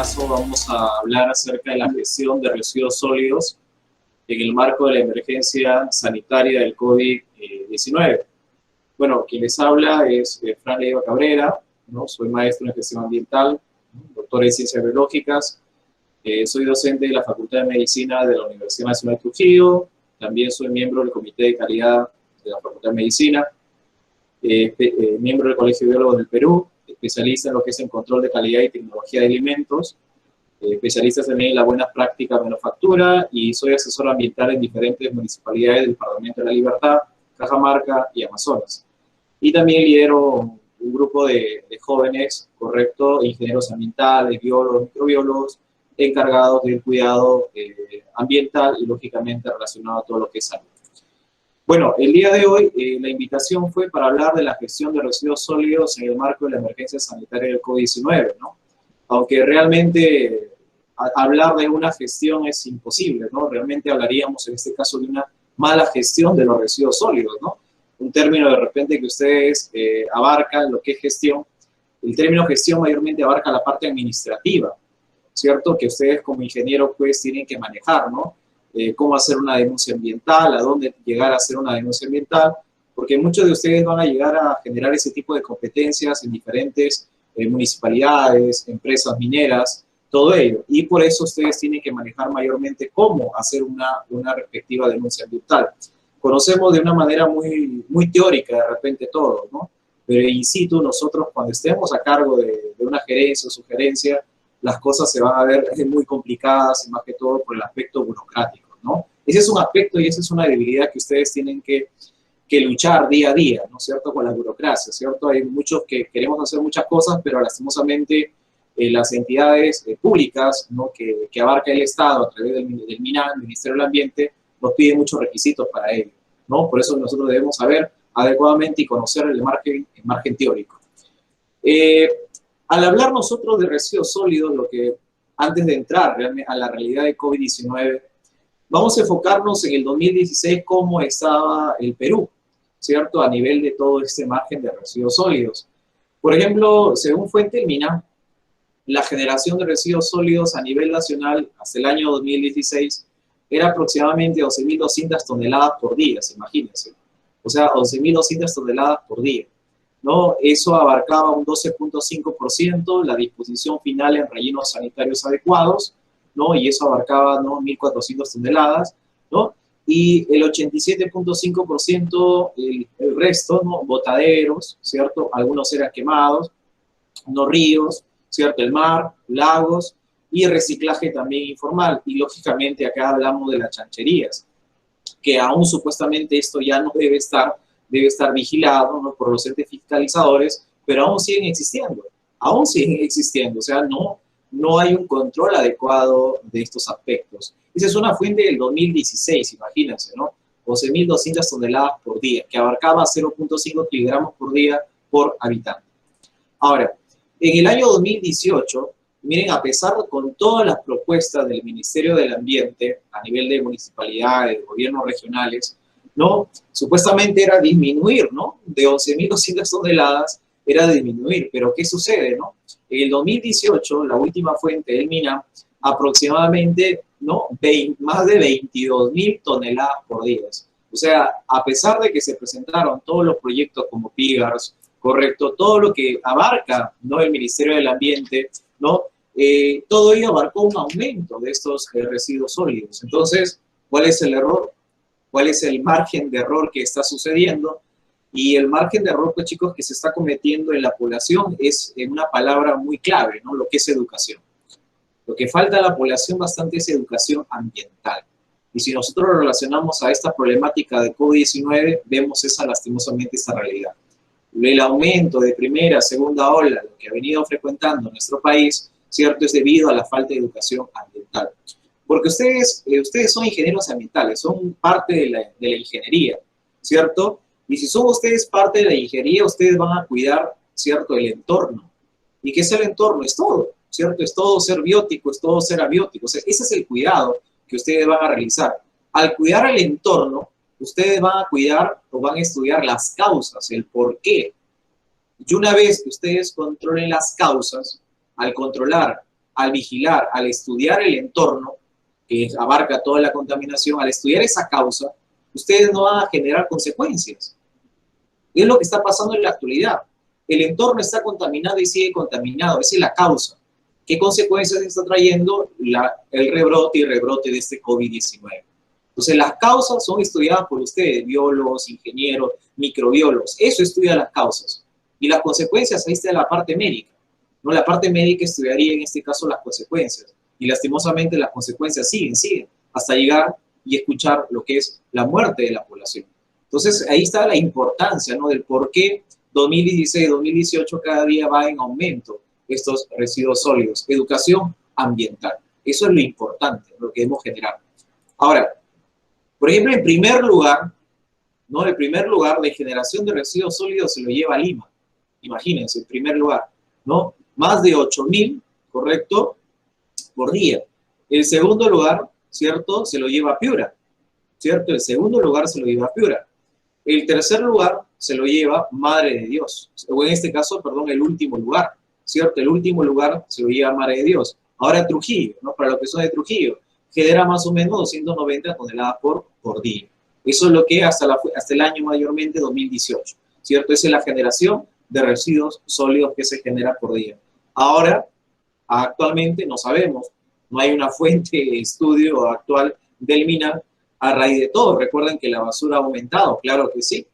caso vamos a hablar acerca de la gestión de residuos sólidos en el marco de la emergencia sanitaria del COVID-19. Bueno, quien les habla es Fran Leiva Cabrera, ¿no? Soy maestro en gestión ambiental, doctor en ciencias biológicas, soy docente de la Facultad de Medicina de la Universidad Nacional de Trujillo, también soy miembro del Comité de Calidad de la Facultad de Medicina, miembro del Colegio de Biólogos del Perú, especialista en lo que es el control de calidad y tecnología de alimentos, especialista también en la buena práctica de manufactura y soy asesor ambiental en diferentes municipalidades del Departamento de la Libertad, Cajamarca y Amazonas. Y también lidero un grupo de jóvenes, correcto, ingenieros ambientales, biólogos, microbiólogos, encargados del cuidado ambiental y lógicamente relacionado a todo lo que es salud. Bueno, el día de hoy la invitación fue para hablar de la gestión de residuos sólidos en el marco de la emergencia sanitaria del COVID-19, ¿no? Aunque realmente hablar de una gestión es imposible, ¿no? Realmente hablaríamos en este caso de una mala gestión de los residuos sólidos, ¿no? Un término de repente que ustedes abarcan lo que es gestión. El término gestión mayormente abarca la parte administrativa, ¿cierto? Que ustedes como ingenieros pues tienen que manejar, ¿no? Cómo hacer una denuncia ambiental, a dónde llegar a hacer una denuncia ambiental, porque muchos de ustedes van a llegar a generar ese tipo de competencias en diferentes municipalidades, empresas mineras, todo ello. Y por eso ustedes tienen que manejar mayormente cómo hacer una respectiva denuncia ambiental. Conocemos de una manera muy teórica de repente todo, ¿no? Pero in situ nosotros cuando estemos a cargo de una gerencia o sugerencia, las cosas se van a ver muy complicadas y más que todo por el aspecto burocrático, ¿no? Ese es un aspecto y esa es una debilidad que ustedes tienen que luchar día a día, ¿no es cierto?, con la burocracia, ¿cierto? Hay muchos que queremos hacer muchas cosas, pero lastimosamente las entidades públicas, ¿no?, que abarca el Estado a través del MINAM, el Ministerio del Ambiente, nos piden muchos requisitos para ello, ¿no? Por eso nosotros debemos saber adecuadamente y conocer el margen teórico. Al hablar nosotros de residuos sólidos, lo que antes de entrar realmente a la realidad de COVID-19, vamos a enfocarnos en el 2016 cómo estaba el Perú, ¿cierto? A nivel de todo este margen de residuos sólidos. Por ejemplo, según fuente del MINAM, la generación de residuos sólidos a nivel nacional hasta el año 2016 era aproximadamente 11.200 toneladas por día, imagínense. O sea, 11.200 toneladas por día, ¿no? Eso abarcaba un 12.5%, la disposición final en rellenos sanitarios adecuados, ¿no? Y eso abarcaba, ¿no?, 1.400 toneladas, ¿no? Y el 87.5%, el resto, ¿no?, botaderos, ¿cierto? Algunos eran quemados, no ríos, ¿cierto? El mar, lagos y reciclaje también informal. Y lógicamente acá hablamos de las chancherías, que aún supuestamente esto ya no debe estar vigilado, ¿no?, por los entes fiscalizadores, pero aún siguen existiendo, o sea, no hay un control adecuado de estos aspectos. Esa es una fuente del 2016, imagínense, ¿no? 12.200 toneladas por día, que abarcaba 0.5 kilogramos por día por habitante. Ahora, en el año 2018, miren, a pesar con todas las propuestas del Ministerio del Ambiente a nivel de municipalidades, de gobiernos regionales, ¿no?, supuestamente era disminuir, ¿no? De 11.200 toneladas era disminuir, pero ¿qué sucede, no? En el 2018, la última fuente del MINAM, aproximadamente, ¿no?, más de 22.000 toneladas por día. O sea, a pesar de que se presentaron todos los proyectos como PIGARS, correcto, todo lo que abarca, ¿no?, el Ministerio del Ambiente, ¿no?, todo ello abarcó un aumento de estos residuos sólidos. Entonces, ¿cuál es el error? ¿Cuál es el margen de error que está sucediendo? Y el margen de error, pues, chicos, que se está cometiendo en la población es en una palabra muy clave, ¿no?, lo que es educación. Lo que falta a la población bastante es educación ambiental. Y si nosotros lo relacionamos a esta problemática de COVID-19, vemos lastimosamente esa realidad. El aumento de primera, segunda ola, lo que ha venido frecuentando nuestro país, ¿cierto?, es debido a la falta de educación ambiental. Porque ustedes son ingenieros ambientales, son parte de la ingeniería, ¿cierto? Y si son ustedes parte de la ingeniería, ustedes van a cuidar, ¿cierto?, el entorno. ¿Y qué es el entorno? Es todo, ¿cierto? Es todo ser biótico, es todo ser abiótico. O sea, ese es el cuidado que ustedes van a realizar. Al cuidar el entorno, ustedes van a cuidar o van a estudiar las causas, el por qué. Y una vez que ustedes controlen las causas, al controlar al vigilar, al estudiar el entorno, que abarca toda la contaminación, al estudiar esa causa, ustedes no van a generar consecuencias. Es lo que está pasando en la actualidad. El entorno está contaminado y sigue contaminado. Esa es la causa. ¿Qué consecuencias está trayendo el rebrote y rebrote de este COVID-19? Entonces, las causas son estudiadas por ustedes, biólogos, ingenieros, microbiólogos. Eso estudia las causas. Y las consecuencias, ahí está la parte médica. ¿No? La parte médica estudiaría en este caso las consecuencias. Y lastimosamente las consecuencias siguen, hasta llegar y escuchar lo que es la muerte de la población. Entonces, ahí está la importancia, ¿no? Del por qué 2016, 2018 cada día va en aumento estos residuos sólidos. Educación ambiental. Eso es lo importante, lo que debemos generar. Ahora, por ejemplo, en primer lugar, ¿no? El primer lugar de generación de residuos sólidos se lo lleva a Lima. Imagínense, en primer lugar, ¿no? Más de 8.000, ¿correcto?, por día. El segundo lugar, ¿cierto?, se lo lleva a Piura, ¿cierto? El segundo lugar se lo lleva a Piura. El tercer lugar se lo lleva Madre de Dios. O en este caso, perdón, el último lugar, ¿cierto? El último lugar se lo lleva Madre de Dios. Ahora Trujillo, ¿no? Para lo que son de Trujillo, genera más o menos 290 toneladas por día. Eso es lo que hasta el año mayormente 2018, ¿cierto? Esa es la generación de residuos sólidos que se genera por día. Ahora, actualmente no sabemos, no hay una fuente de estudio actual del MINAL a raíz de todo. Recuerden que la basura ha aumentado, claro que sí,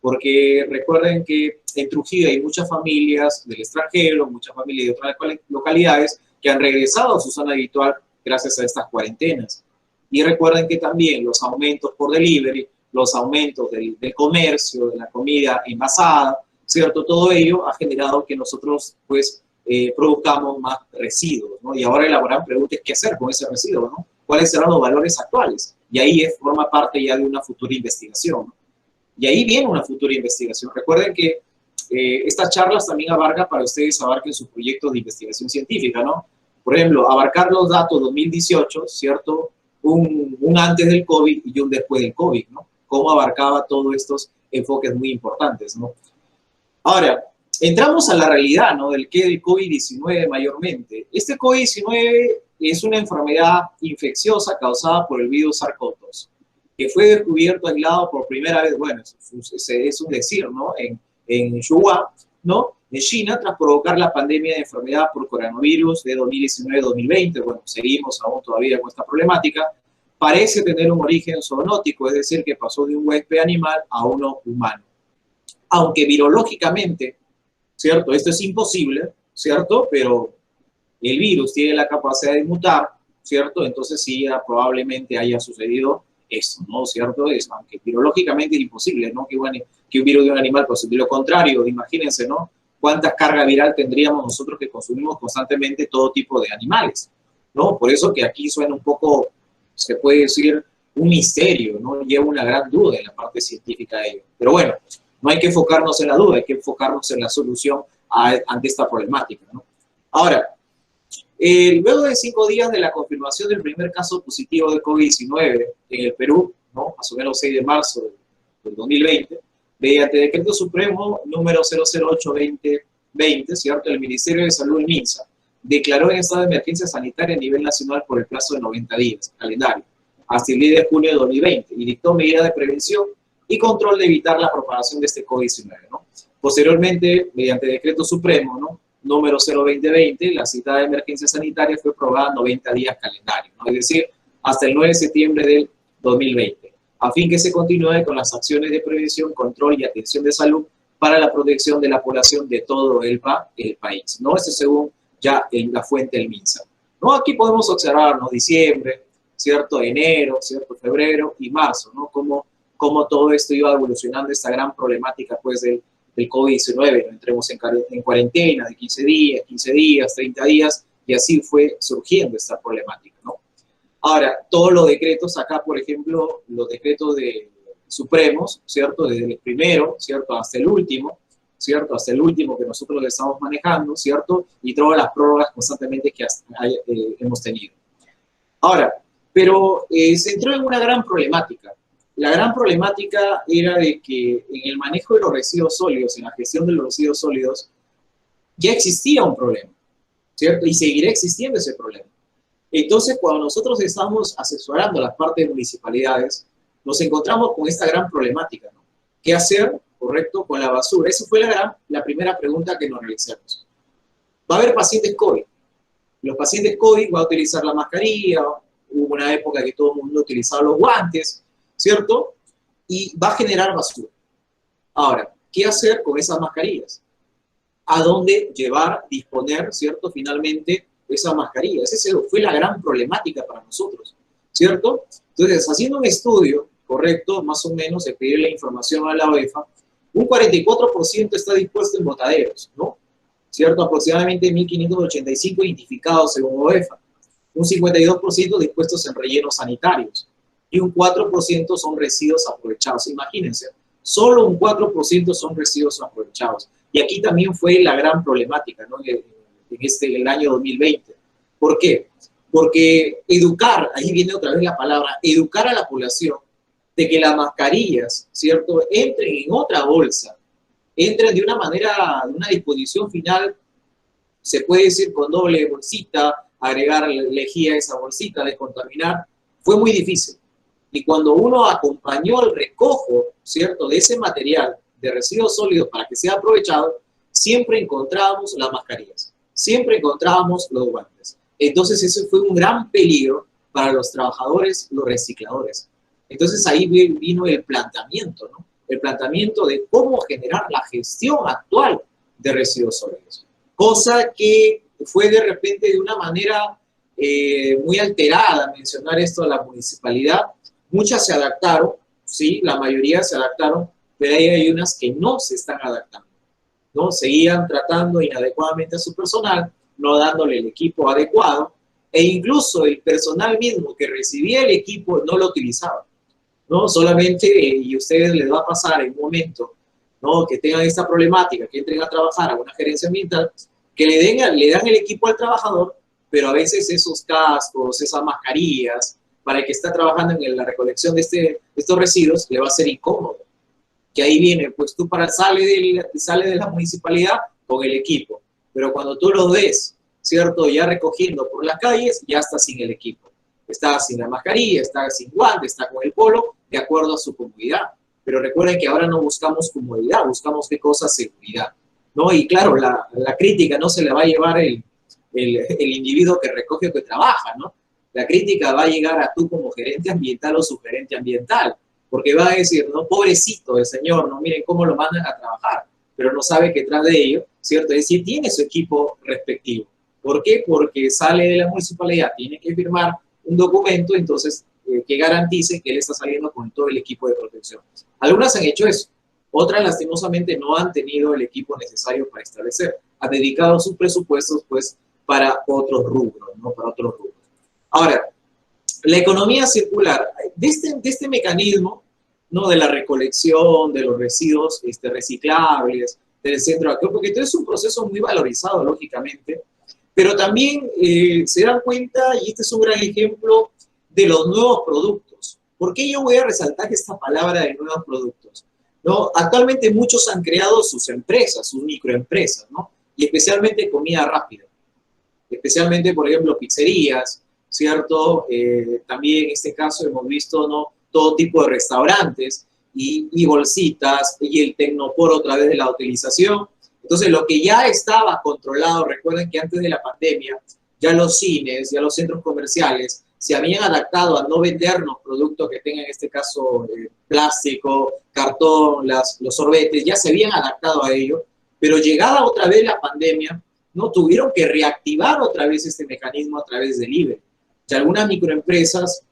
porque recuerden que en Trujillo hay muchas familias del extranjero, muchas familias de otras localidades que han regresado a su zona habitual gracias a estas cuarentenas. Y recuerden que también los aumentos por delivery, los aumentos del comercio, de la comida envasada, ¿cierto? Todo ello ha generado que nosotros, pues, produzcamos más residuos, ¿no? Y ahora elaboran preguntas, ¿qué hacer con ese residuo, ¿no? ¿Cuáles serán los valores actuales? Y ahí forma parte ya de una futura investigación, ¿no? Y ahí viene una futura investigación. Recuerden que estas charlas también para ustedes abarquen sus proyectos de investigación científica, ¿no? Por ejemplo, abarcar los datos 2018, ¿cierto? Un antes del COVID y un después del COVID, ¿no? Cómo abarcaba todos estos enfoques muy importantes, ¿no? Ahora, entramos a la realidad, ¿no? Del COVID-19 mayormente. Este COVID-19 es una enfermedad infecciosa causada por el virus SARS-CoV-2, que fue descubierto, aislado por primera vez, bueno, es un decir, ¿no? En Wuhan, ¿no? En China, tras provocar la pandemia de enfermedad por coronavirus de 2019-2020, bueno, seguimos aún todavía con esta problemática, parece tener un origen zoonótico, es decir, que pasó de un huésped animal a uno humano. Aunque virológicamente, ¿cierto? Esto es imposible, ¿cierto? Pero el virus tiene la capacidad de mutar, ¿cierto? Entonces sí, probablemente haya sucedido eso, ¿no? ¿Cierto? Aunque virológicamente es imposible, ¿no? Que un virus de un animal, pues de lo contrario, imagínense, ¿no? Cuánta carga viral tendríamos nosotros que consumimos constantemente todo tipo de animales, ¿no? Por eso que aquí suena un poco, se puede decir, un misterio, ¿no? Lleva una gran duda en la parte científica de ello. Pero bueno, no hay que enfocarnos en la duda, hay que enfocarnos en la solución ante esta problemática, ¿no? Ahora, luego de 5 días de la confirmación del primer caso positivo de COVID-19 en el Perú, ¿no? Más o menos 6 de marzo del 2020, mediante decreto supremo número 008-2020, ¿cierto? El Ministerio de Salud, el MINSA, declaró en estado de emergencia sanitaria a nivel nacional por el plazo de 90 días, calendario, hasta el 10 de junio de 2020, y dictó medidas de prevención y control de evitar la propagación de este COVID-19, ¿no? Posteriormente, mediante decreto supremo, ¿no? Número 02020, la citada de emergencia sanitaria fue aprobada 90 días calendario, ¿no? Es decir, hasta el 9 de septiembre del 2020, a fin que se continúe con las acciones de prevención, control y atención de salud para la protección de la población de todo el país, ¿no? Eso según ya en la fuente del MINSA, ¿no? Aquí podemos observar, ¿no? Diciembre, ¿cierto? Enero, ¿cierto? Febrero y marzo, ¿no? Cómo todo esto iba evolucionando, esta gran problemática, pues, del COVID-19, entremos en cuarentena de 15 días, 30 días, y así fue surgiendo esta problemática, ¿no? Ahora, todos los decretos acá, por ejemplo, los decretos de supremos, ¿cierto? Desde el primero, ¿cierto? Hasta el último, ¿cierto? Hasta el último que nosotros le estamos manejando, ¿cierto? Y todas las prórrogas constantemente que hemos tenido. Ahora, pero se entró en una gran problemática. La gran problemática era de que en el manejo de los residuos sólidos, en la gestión de los residuos sólidos, ya existía un problema, ¿cierto? Y seguirá existiendo ese problema. Entonces, cuando nosotros estamos asesorando a las partes de municipalidades, nos encontramos con esta gran problemática, ¿no? ¿Qué hacer, correcto, con la basura? Esa fue la primera pregunta que nos realizamos. Va a haber pacientes COVID. Los pacientes COVID van a utilizar la mascarilla, hubo una época que todo el mundo utilizaba los guantes, ¿cierto? Y va a generar basura. Ahora, ¿qué hacer con esas mascarillas? ¿A dónde llevar, disponer, ¿cierto? Finalmente, esas mascarillas. Esa fue la gran problemática para nosotros, ¿cierto? Entonces, haciendo un estudio, correcto, más o menos, de pedir la información a la OEFA, un 44% está dispuesto en botaderos, ¿no? ¿Cierto? Aproximadamente 1.585 identificados según OEFA. Un 52% dispuestos en rellenos sanitarios y un 4% son residuos aprovechados. Imagínense, solo un 4% son residuos aprovechados. Y aquí también fue la gran problemática, ¿no? En el año 2020. ¿Por qué? Porque educar, ahí viene otra vez la palabra, educar a la población de que las mascarillas, ¿cierto?, entren en otra bolsa, entren de una manera, de una disposición final, se puede decir con doble bolsita, agregar lejía a esa bolsita, descontaminar, fue muy difícil. Y cuando uno acompañó el recojo, ¿cierto?, de ese material de residuos sólidos para que sea aprovechado, siempre encontrábamos las mascarillas, siempre encontrábamos los guantes. Entonces ese fue un gran peligro para los trabajadores, los recicladores. Entonces ahí vino el planteamiento, ¿no? El planteamiento de cómo generar la gestión actual de residuos sólidos. Cosa que fue de repente de una manera muy alterada mencionar esto a la municipalidad. Muchas se adaptaron, sí, la mayoría se adaptaron, pero ahí hay unas que no se están adaptando, ¿no? Seguían tratando inadecuadamente a su personal, no dándole el equipo adecuado, e incluso el personal mismo que recibía el equipo no lo utilizaba, ¿no? Solamente, y a ustedes les va a pasar en un momento, ¿no?, que tengan esta problemática, que entren a trabajar a una gerencia ambiental, que le dan el equipo al trabajador, pero a veces esos cascos, esas mascarillas, para el que está trabajando en la recolección de estos residuos, le va a ser incómodo. Que ahí viene, pues tú sale de la municipalidad con el equipo, pero cuando tú lo ves, ¿cierto?, ya recogiendo por las calles, ya está sin el equipo. Está sin la mascarilla, está sin guante, está con el polo, de acuerdo a su comodidad. Pero recuerden que ahora no buscamos comodidad, buscamos qué cosa, seguridad, ¿no? Y claro, la crítica no se la va a llevar el individuo que recoge o que trabaja, ¿no? La crítica va a llegar a tú como gerente ambiental o subgerente ambiental, porque va a decir, no, pobrecito el señor, no, miren cómo lo mandan a trabajar, pero no sabe que tras de ello, ¿cierto?, es decir, tiene su equipo respectivo. ¿Por qué? Porque sale de la municipalidad, tiene que firmar un documento, entonces, que garantice que él está saliendo con todo el equipo de protección. Algunas han hecho eso, otras lastimosamente no han tenido el equipo necesario para establecer, han dedicado sus presupuestos, pues, para otros rubros, ¿no?, para otros rubros. Ahora, la economía circular, de este mecanismo, ¿no?, de la recolección de los residuos reciclables, del centro de acopio, porque esto es un proceso muy valorizado, lógicamente, pero también se dan cuenta, y este es un gran ejemplo, de los nuevos productos. ¿Por qué yo voy a resaltar esta palabra de nuevos productos? ¿No? Actualmente muchos han creado sus empresas, sus microempresas, ¿no? Y especialmente comida rápida. Especialmente, por ejemplo, pizzerías, ¿cierto? También en este caso hemos visto, ¿no?, todo tipo de restaurantes y bolsitas y el tecnopor otra vez de la utilización. Entonces, lo que ya estaba controlado, recuerden que antes de la pandemia, ya los cines, ya los centros comerciales se habían adaptado a no vendernos productos que tengan, en este caso, plástico, cartón, los sorbetes, ya se habían adaptado a ello, pero llegada otra vez la pandemia, no tuvieron que reactivar otra vez este mecanismo a través del IBE. O sea, algunas microempresas,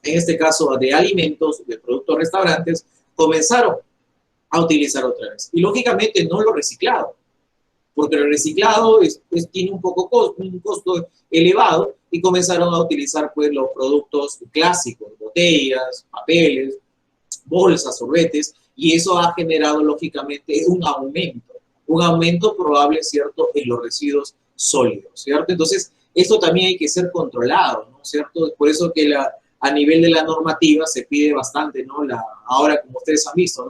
en este caso de alimentos, de productos restaurantes, comenzaron a utilizar otra vez. Y lógicamente no lo reciclado, porque el reciclado tiene un costo elevado y comenzaron a utilizar, pues, los productos clásicos, botellas, papeles, bolsas, sorbetes, y eso ha generado lógicamente un aumento probable, ¿cierto?, en los residuos sólidos, ¿cierto? Entonces, esto también hay que ser controlado, ¿no?, ¿cierto? Por eso que a nivel de la normativa se pide bastante, ¿no? Ahora, como ustedes han visto,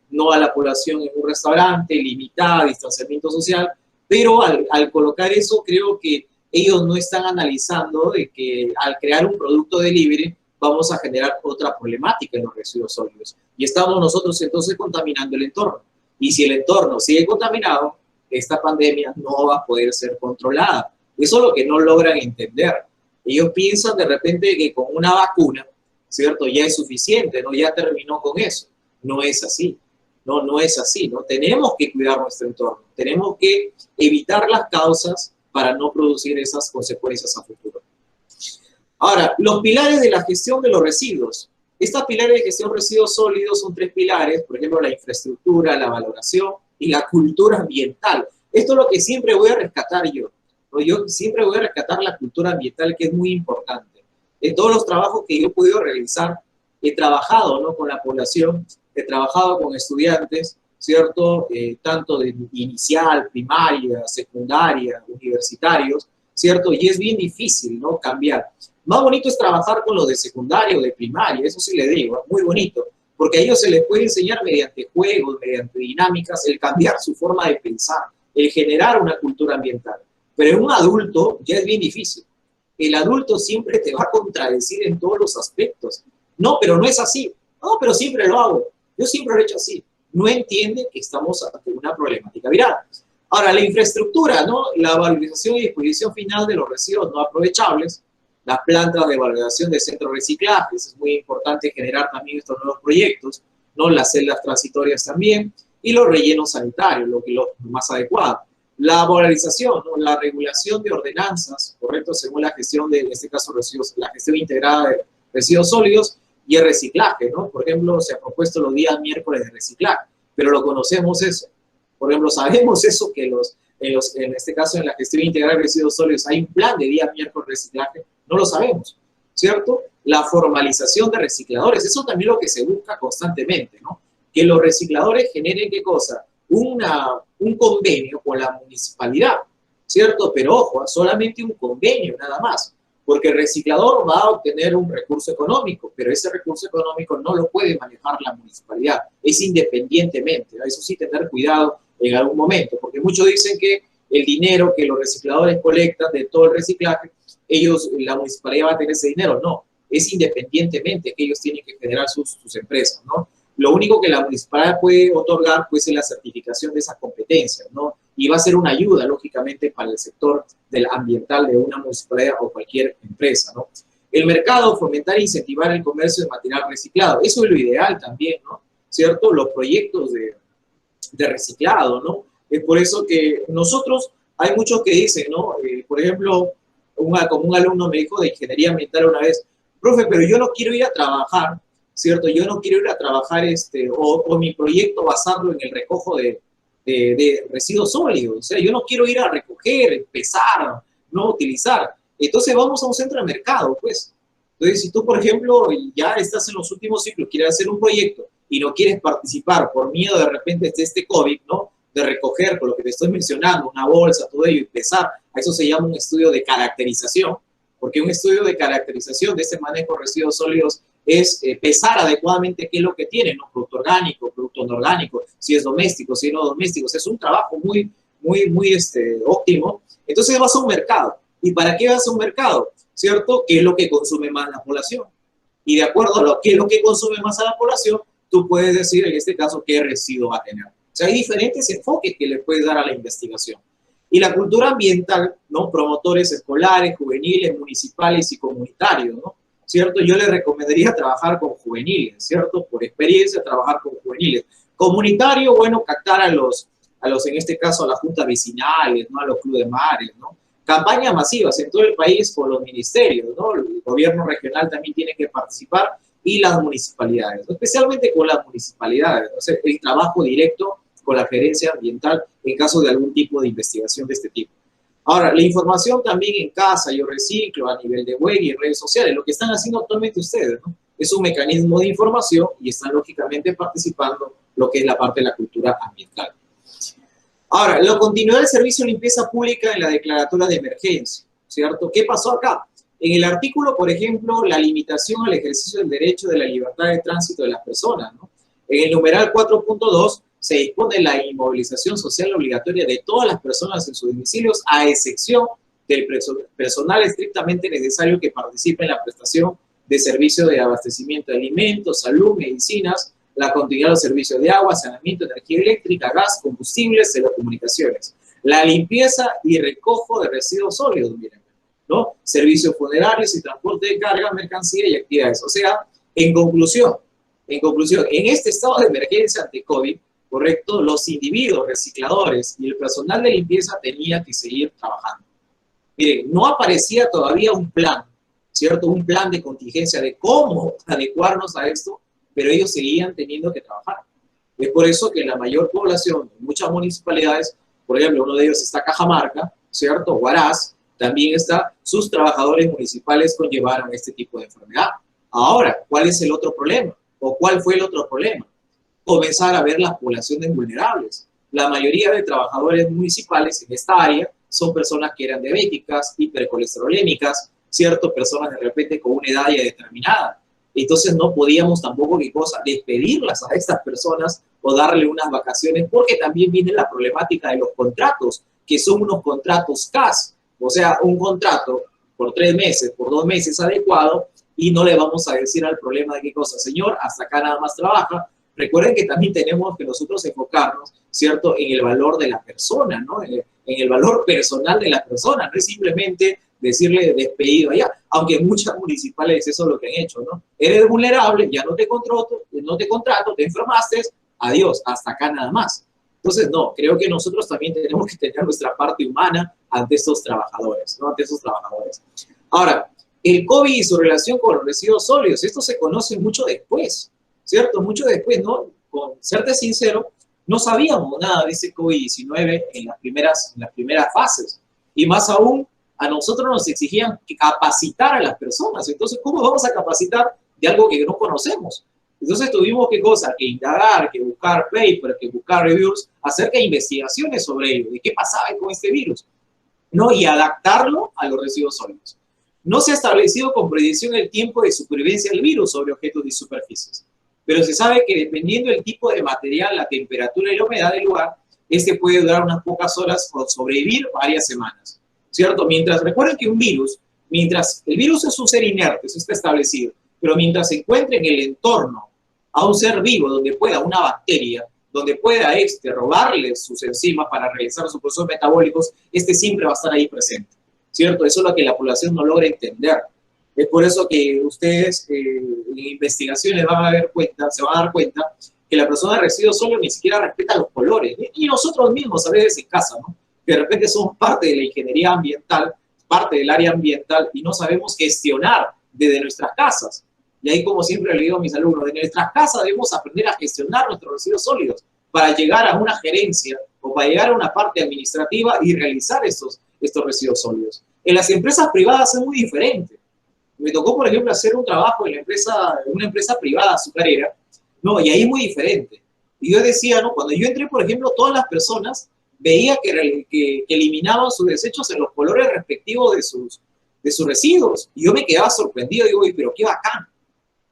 no a la población en un restaurante, limitada, distanciamiento social, pero al colocar eso, creo que ellos no están analizando de que al crear un producto delivery vamos a generar otra problemática en los residuos sólidos. Y estamos nosotros entonces contaminando el entorno. Y si el entorno sigue contaminado, esta pandemia no va a poder ser controlada. Eso es lo que no logran entender. Ellos piensan de repente que con una vacuna, ¿cierto? Ya es suficiente, ¿no? Ya terminó con eso. No es así. No es así, ¿no? Tenemos que cuidar nuestro entorno. Tenemos que evitar las causas para no producir esas consecuencias a futuro. Ahora, los pilares de la gestión de los residuos. Estos pilares de gestión de residuos sólidos son 3 pilares, por ejemplo, la infraestructura, la valoración y la cultura ambiental. Esto es lo que siempre voy a rescatar yo, ¿no? Yo siempre voy a rescatar la cultura ambiental, que es muy importante. En todos los trabajos que yo he podido realizar, he trabajado, ¿no?, con la población, he trabajado con estudiantes, ¿cierto? Tanto de inicial, primaria, secundaria, universitarios, ¿cierto? Y es bien difícil, ¿no?, cambiar. Más bonito es trabajar con los de secundaria o de primaria, eso sí le digo, es muy bonito, porque a ellos se les puede enseñar mediante juegos, mediante dinámicas, el cambiar su forma de pensar, el generar una cultura ambiental. Pero en un adulto ya es bien difícil. El adulto siempre te va a contradecir en todos los aspectos. No, pero no es así. No, pero siempre lo hago. Yo siempre lo he hecho así. No entiende que estamos ante una problemática viral. Ahora, la infraestructura, ¿no? La valorización y disposición final de los residuos no aprovechables, las plantas de valoración de centros de reciclaje, es muy importante generar también estos nuevos proyectos, ¿no? Las celdas transitorias también, y los rellenos sanitarios, lo más adecuado. La valorización, ¿no? La regulación de ordenanzas, correcto, según la gestión de, en este caso, residuos, la gestión integrada de residuos sólidos y el reciclaje, ¿no? Por ejemplo, se ha propuesto los días miércoles de reciclaje, pero lo conocemos eso. Por ejemplo, sabemos eso, que en este caso, en la gestión integral de residuos sólidos hay un plan de día miércoles de reciclaje. No lo sabemos, ¿cierto? La formalización de recicladores, eso también es lo que se busca constantemente, ¿no? Que los recicladores generen, ¿qué cosa? Un convenio con la municipalidad, ¿cierto? Pero ojo, solamente un convenio, nada más, porque el reciclador va a obtener un recurso económico, pero ese recurso económico no lo puede manejar la municipalidad, es independientemente, ¿no? Eso sí, tener cuidado en algún momento, porque muchos dicen que el dinero que los recicladores colectan de todo el reciclaje, la municipalidad va a tener ese dinero. No, es independientemente que ellos tienen que generar sus empresas, ¿no? Lo único que la municipalidad puede otorgar, pues, es la certificación de esas competencias, ¿no? Y va a ser una ayuda, lógicamente, para el sector del ambiental de una municipalidad o cualquier empresa, ¿no? El mercado, fomentar e incentivar el comercio de material reciclado. Eso es lo ideal también, ¿no? ¿Cierto? Los proyectos de reciclado, ¿no? Es por eso que nosotros, hay muchos que dicen, ¿no? Por ejemplo, como un alumno me dijo de ingeniería ambiental una vez, profe, pero yo no quiero ir a trabajar, ¿cierto? Yo no quiero ir a trabajar o mi proyecto basarlo en el recojo de residuos sólidos. O sea, yo no quiero ir a recoger, pesar, no utilizar. Entonces vamos a un centro de mercado, pues. Entonces, si tú, por ejemplo, ya estás en los últimos ciclos, quieres hacer un proyecto y no quieres participar por miedo de repente de este COVID, ¿no? De recoger, por lo que te estoy mencionando, una bolsa, todo ello, y pesar, a eso se llama un estudio de caracterización, porque un estudio de caracterización de este manejo de residuos sólidos es pesar adecuadamente qué es lo que tiene, ¿no? Producto orgánico, producto no orgánico, si es doméstico, si no doméstico. O sea, es un trabajo muy óptimo. Entonces vas a un mercado. ¿Y para qué vas a un mercado? ¿Cierto? ¿Qué es lo que consume más la población? Y de acuerdo a qué es lo que consume más a la población, tú puedes decir en este caso qué residuo va a tener. O sea, hay diferentes enfoques que le puedes dar a la investigación. Y la cultura ambiental, ¿no? Promotores escolares, juveniles, municipales y comunitarios, ¿no? ¿Cierto? Yo les recomendaría trabajar con juveniles, ¿cierto? Por experiencia, trabajar con juveniles. Comunitario, bueno, captar a los en este caso, a las juntas vecinales, ¿no? A los clubes de mares, ¿no? Campañas masivas en todo el país por los ministerios, ¿no? El gobierno regional también tiene que participar y las municipalidades, ¿no? Especialmente con las municipalidades, ¿no? O sea, el trabajo directo con la gerencia ambiental en caso de algún tipo de investigación de este tipo. Ahora, la información también en casa, yo reciclo a nivel de web y en redes sociales, lo que están haciendo actualmente ustedes, ¿no? Es un mecanismo de información y están lógicamente participando lo que es la parte de la cultura ambiental. Ahora, la continuidad del servicio de limpieza pública en la declaratoria de emergencia, ¿cierto? ¿Qué pasó acá? En el artículo, por ejemplo, la limitación al ejercicio del derecho de la libertad de tránsito de las personas, ¿no? En el numeral 4.2 se dispone la inmovilización social obligatoria de todas las personas en sus domicilios, a excepción del personal estrictamente necesario que participe en la prestación de servicios de abastecimiento de alimentos, salud, medicinas, la continuidad de los servicios de agua, saneamiento, energía eléctrica, gas, combustibles, telecomunicaciones, la limpieza y recojo de residuos sólidos, miren, ¿no? Servicios funerarios y transporte de carga, mercancía y actividades. O sea, en conclusión, en este estado de emergencia ante COVID, correcto, los individuos, recicladores y el personal de limpieza tenían que seguir trabajando. Miren, no aparecía todavía un plan, ¿cierto? Un plan de contingencia de cómo adecuarnos a esto, pero ellos seguían teniendo que trabajar. Es por eso que la mayor población, en muchas municipalidades, por ejemplo, uno de ellos está Cajamarca, ¿cierto? Huaraz, también está, sus trabajadores municipales conllevaron este tipo de enfermedad. Ahora, ¿cuál es el otro problema? ¿O cuál fue el otro problema? Comenzar a ver las poblaciones vulnerables. La mayoría de trabajadores municipales en esta área son personas que eran diabéticas, hipercolesterolémicas, ¿cierto? Personas de repente con una edad ya determinada. Entonces no podíamos tampoco, ¿qué cosa? Despedirlas a estas personas o darle unas vacaciones, porque también viene la problemática de los contratos, que son unos contratos CAS, o sea, un contrato por 3 meses, por 2 meses adecuado, y no le vamos a decir al problema de qué cosa, señor, hasta acá nada más trabaja. Recuerden que también tenemos que nosotros enfocarnos, ¿cierto?, en el valor de la persona, ¿no? En el valor personal de la persona, no es simplemente decirle despedido allá, aunque muchas municipales eso es lo que han hecho, ¿no? Eres vulnerable, ya no te contrato, te enfermaste, adiós, hasta acá nada más. Entonces, no, creo que nosotros también tenemos que tener nuestra parte humana ante estos trabajadores, ¿no? Ante estos trabajadores. Ahora, el COVID y su relación con los residuos sólidos, esto se conoce mucho después, ¿cierto? Mucho después, ¿no? Con serte sincero, no sabíamos nada de ese COVID-19 en las primeras fases. Y más aún, a nosotros nos exigían capacitar a las personas. Entonces, ¿cómo vamos a capacitar de algo que no conocemos? Entonces tuvimos que indagar, que buscar papers, que buscar reviews acerca de investigaciones sobre ello, de qué pasaba con este virus, ¿no? Y adaptarlo a los residuos sólidos. No se ha establecido con precisión el tiempo de supervivencia del virus sobre objetos y superficies, pero se sabe que dependiendo del tipo de material, la temperatura y la humedad del lugar, este puede durar unas pocas horas o sobrevivir varias semanas, ¿cierto? Recuerden que mientras el virus es un ser inerte, eso está establecido, pero mientras se encuentre en el entorno a un ser vivo donde pueda una bacteria, donde pueda robarle sus enzimas para realizar sus procesos metabólicos, siempre va a estar ahí presente, ¿cierto? Eso es lo que la población no logra entender. Es por eso que ustedes en investigaciones se van a dar cuenta que la persona de residuos sólidos ni siquiera respeta los colores. Y nosotros mismos a veces en casa, ¿no? Que de repente somos parte de la ingeniería ambiental, parte del área ambiental y no sabemos gestionar desde nuestras casas. Y ahí, como siempre le digo a mis alumnos, en nuestras casas debemos aprender a gestionar nuestros residuos sólidos para llegar a una gerencia o para llegar a una parte administrativa y realizar estos residuos sólidos. En las empresas privadas es muy diferente. Me tocó, por ejemplo, hacer un trabajo en una empresa privada azucarera, ¿no? Y ahí es muy diferente. Y yo decía, ¿no? Cuando yo entré, por ejemplo, todas las personas veía que eliminaban sus desechos en los colores respectivos de sus residuos. Y yo me quedaba sorprendido, digo, pero qué bacán,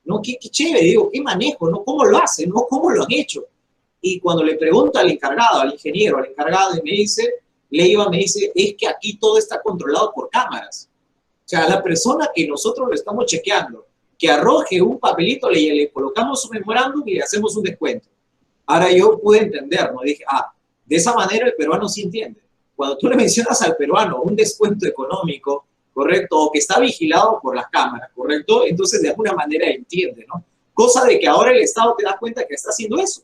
¿no? Qué chévere, digo, qué manejo, ¿no? ¿Cómo lo hacen, no? ¿Cómo lo han hecho? Y cuando le pregunto al encargado, al ingeniero, al encargado, y me dice, es que aquí todo está controlado por cámaras. O sea, la persona que nosotros le estamos chequeando, que arroje un papelito, le colocamos un memorándum y le hacemos un descuento. Ahora yo pude entender, ¿no? Dije, de esa manera el peruano sí entiende. Cuando tú le mencionas al peruano un descuento económico, ¿correcto? O que está vigilado por las cámaras, ¿correcto? Entonces de alguna manera entiende, ¿no? Cosa de que ahora el Estado te da cuenta que está haciendo eso.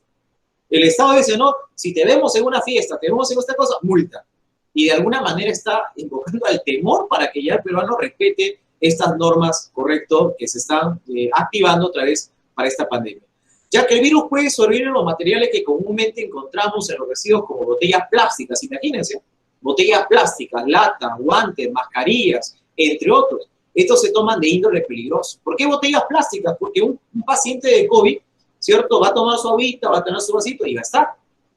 El Estado dice, no, si te vemos en una fiesta, te vemos en esta cosa, multa. Y de alguna manera está invocando al temor para que ya el peruano respete estas normas, ¿correcto?, que se están activando otra vez para esta pandemia. Ya que el virus puede sobrevivir en los materiales que comúnmente encontramos en los residuos como botellas plásticas, imagínense, botellas plásticas, lata, guantes, mascarillas, entre otros. Estos se toman de índole peligroso. ¿Por qué botellas plásticas? Porque un paciente de COVID, ¿cierto?, va a tomar su agüita, va a tener su vasito y va a estar,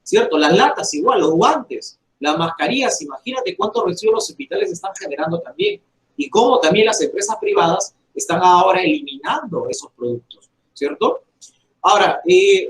¿cierto? Las latas igual, los guantes, las mascarillas, imagínate cuántos residuos los hospitales están generando también. Y cómo también las empresas privadas están ahora eliminando esos productos, ¿cierto? Ahora,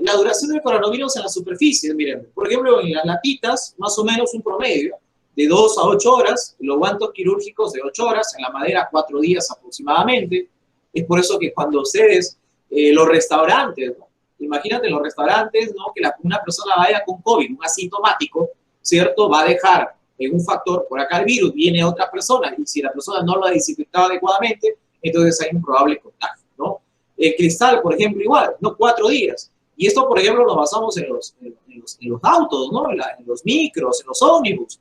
la duración del coronavirus en las superficies, miren, por ejemplo, en las latitas, más o menos un promedio, de 2 a 8 horas, los guantes quirúrgicos de 8 horas, en la madera 4 días aproximadamente. Es por eso que cuando ustedes, los restaurantes, ¿no? Imagínate los restaurantes, ¿no? Que una persona vaya con COVID, un asintomático, ¿cierto? Va a dejar en un factor, por acá el virus, viene otra persona, y si la persona no lo ha desinfectado adecuadamente, entonces hay un probable contagio, ¿no? El cristal, por ejemplo, igual, ¿no? 4 días. Y esto, por ejemplo, lo basamos en los autos, ¿no? En los micros, en los ómnibus,